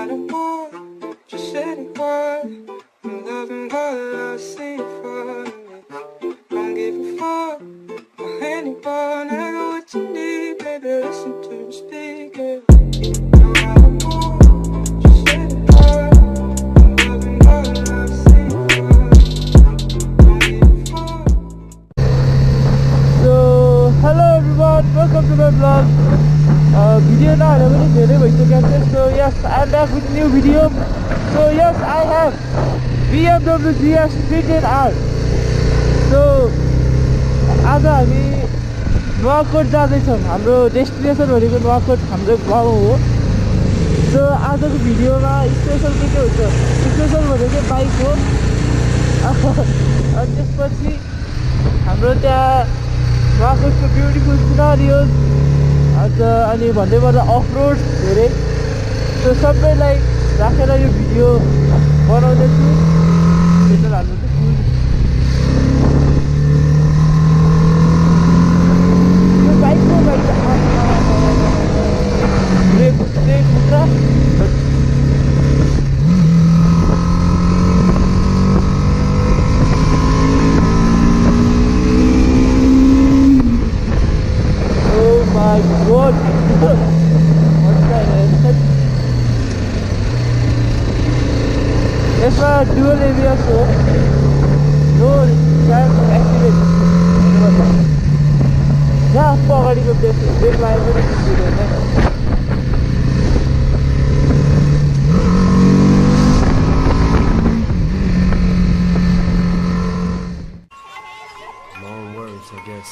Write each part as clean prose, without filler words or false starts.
gotta want just anyone. I'm loving what I see for me. Don't give a fuck about anyone. I got what you need, baby. Listen to me speaking. I gotta want just anyone. I'm loving what I see for me. Don't give a fuck. So, hello everyone, welcome to my vlog. Video now so yes, I'm back with a new video. So yes, I have BMW GS 310R. So आज हामी नुवाकोट जाँदैछौँ. हाम्रो destination भनेको नुवाकोट हाम्रो गाउँ हो. सो आजको भिडियोमा स्पेसल के हुन्छ, स्पेसल भनेको बाइक हो. अनि त्यसपछि हाम्रो त्यहाँ नुवाकोटको ब्युटिफुल सिनारियोज अनि भन्दै पर्दा अफ रोड धेरै. त्यो सबैलाई राखेर यो भिडियो बनाउँदैछु. त्यसो हाल्नु चाहिँ यो बाइकको ब्रेक हुन्छ. My God! What's that? यसमा dual ABS हो. No chance of accident. जहाँ अगाडिको ब्रेक लगायो पनि हुँदैन. Long words, I guess.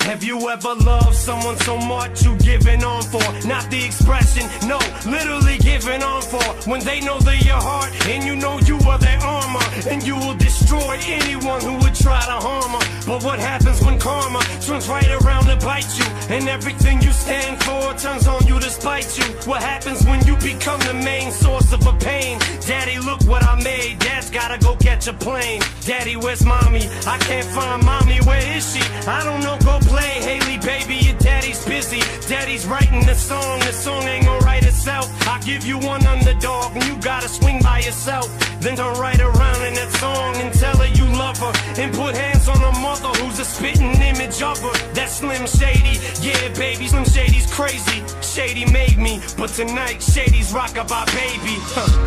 Have you ever loved someone so much you giving on for? Not the expression, no, literally giving on for. When they know they're your heart and you know you are their armor, and you will destroy anyone who would try to harm her. But what happens when karma turns right around to bite you, and everything you stand for turns on you to spite you? What happens when you become the main source of a pain? Daddy, look what I made. Dad's gotta go catch a plane. Daddy, where's mommy? I can't find mommy, where is she? I don't know, go play. Haley, baby, your daddy's busy. Daddy's writing the song ain't gonna write itself. I give you one underdog and you gotta swing by yourself. Then turn right around in that song and tell her you love her, and put hands on her mother who's a spitting image of her. That's Slim Shady, yeah baby, Slim Shady's crazy. Shady made me, but tonight Shady's rockabye baby.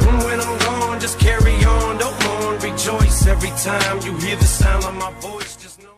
And when I'm gone, just carry on, don't mourn, rejoice. Every time you hear the sound of my voice, just know.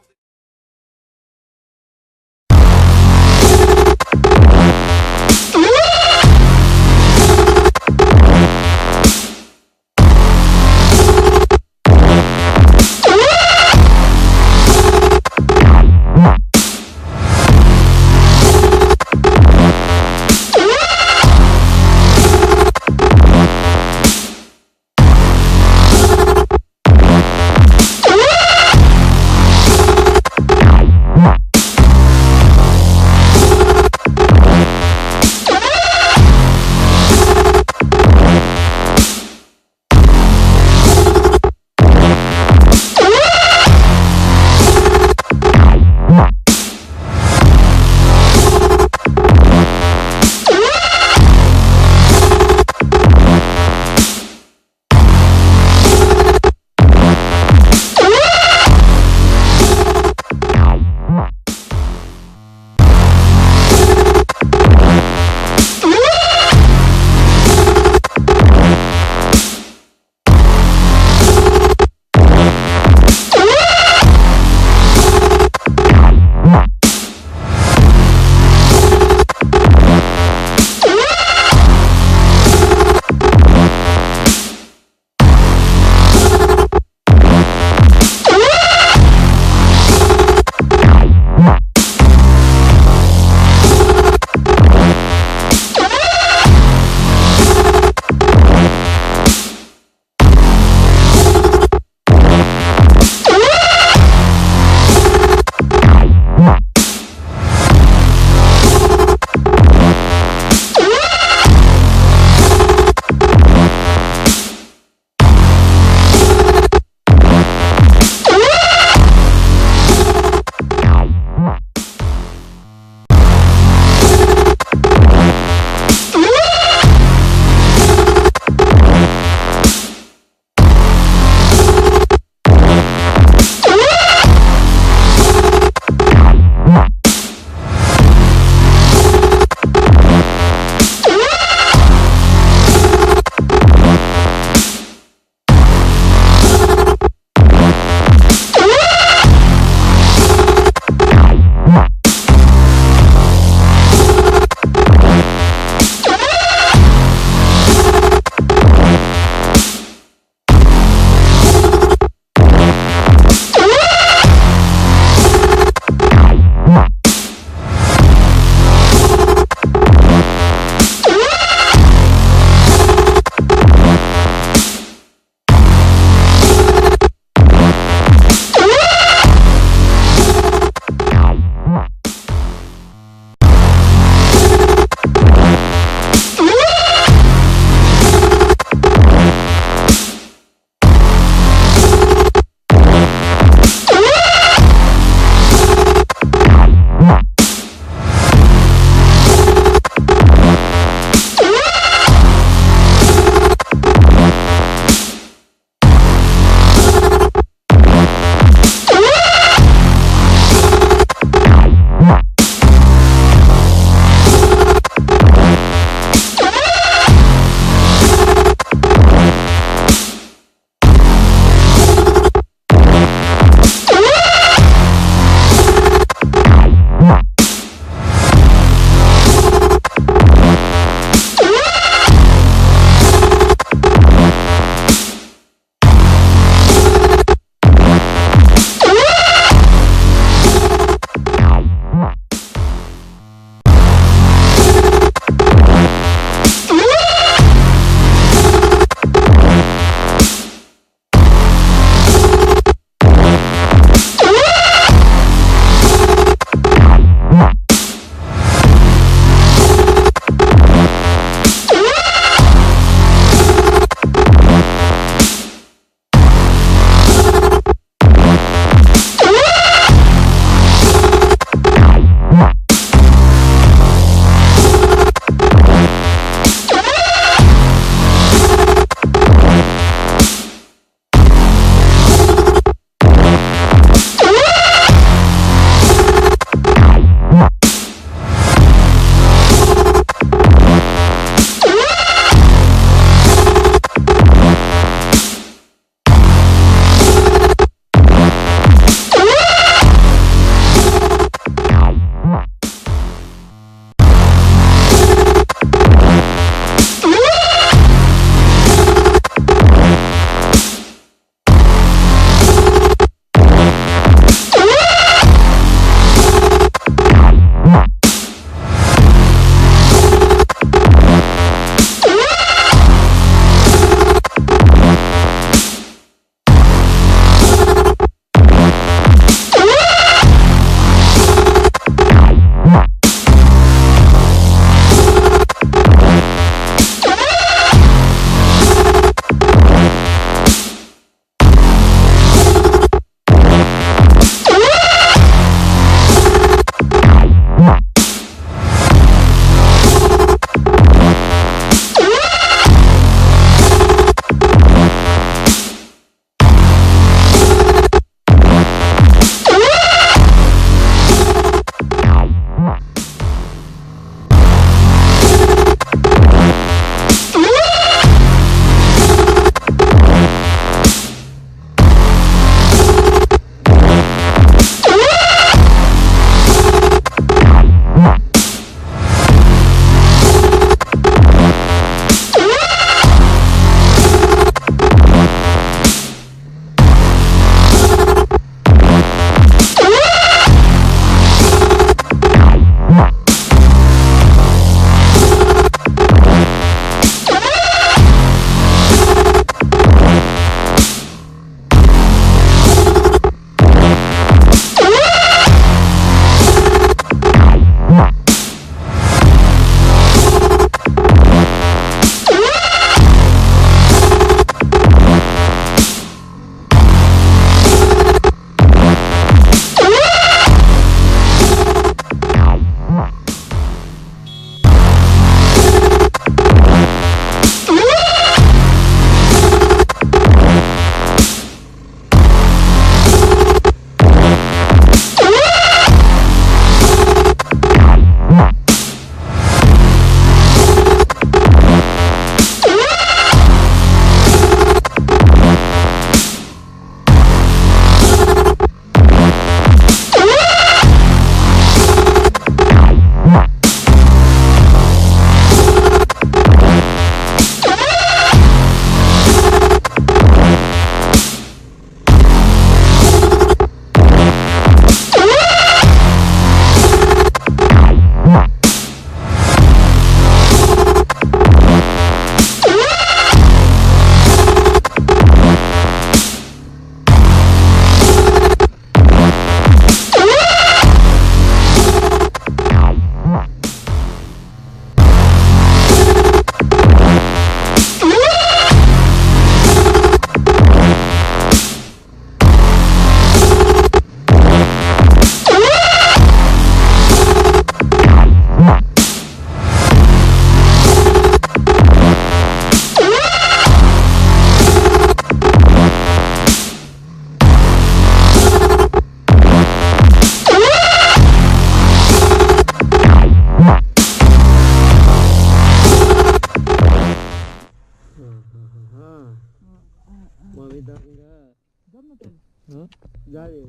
जा रे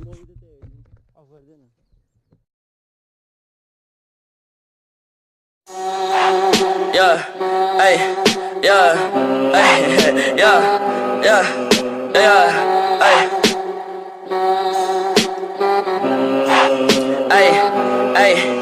movie देते offer दे ना. Yeah, hey, yeah, hey, yeah, yeah, yeah, hey, hey, hey.